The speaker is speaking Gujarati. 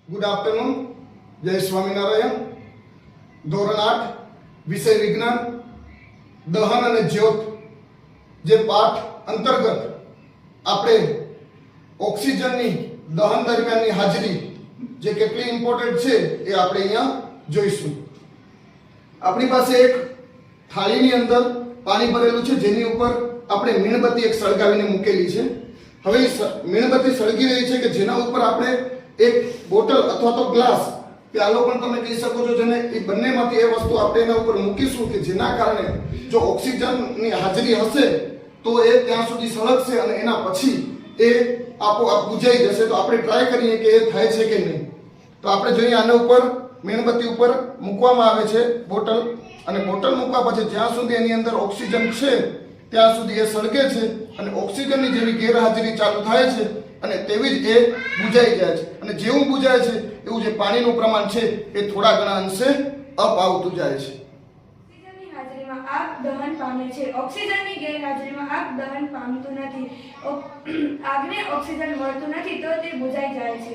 Good afternoon. જય સ્વામિનારાયણ. ધોરણ 8 વિષય વિજ્ઞાન દહન અને જ્યોત જે પાઠ અંતર્ગત આપણે ઓક્સિજનની દહન દરમિયાનની હાજરી જે કેટલી ઇમ્પોર્ટન્ટ છે એ આપણે અહીંયા જોઈશું. આપણી પાસે એક થાળીની અંદર પાણી ભરેલું છે જેની ઉપર આપણે મીણબત્તી એક સળગાવીને મૂકેલી છે. હવે મીણબત્તી સળગી રહી છે કે જેના ઉપર આપણે એક બોટલ અથવા તો ગ્લાસ પ્યાલો પણ તમે કહી શકો છો, જેને એ બંનેમાંથી એ વસ્તુ આપણે એના ઉપર મૂકીશું કે જેના કારણે જો ઓક્સિજનની હાજરી હશે તો એ ત્યાં સુધી સળગશે અને એના પછી એ આપોઆપ બુજાઈ જશે. તો આપણે ટ્રાય કરીએ કે એ થાય છે કે નહીં. તો આપણે જોઈએ આના ઉપર મીણબત્તી ઉપર મૂકવામાં આવે છે બોટલ, અને બોટલ મૂકવા પછી જ્યાં સુધી એની અંદર ઓક્સિજન છે ત્યાં સુધી એ સળગે છે અને ઓક્સિજનની જેવી ગેરહાજરી ચાલુ થાય છે અને તેવી જ એ બુજાઈ જાય છે. અને જેવું બુજાય છે એવું જે પાણીનું પ્રમાણ છે એ થોડા ઘણા અંશે અપ આવતું જાય છે. ઓક્સિજનની હાજરીમાં આગ દહન પામે છે. ઓક્સિજનની ગેરહાજરીમાં આગ દહન પામતું નથી. આગને ઓક્સિજન મળતું નથી તો તે બુજાઈ જાય છે.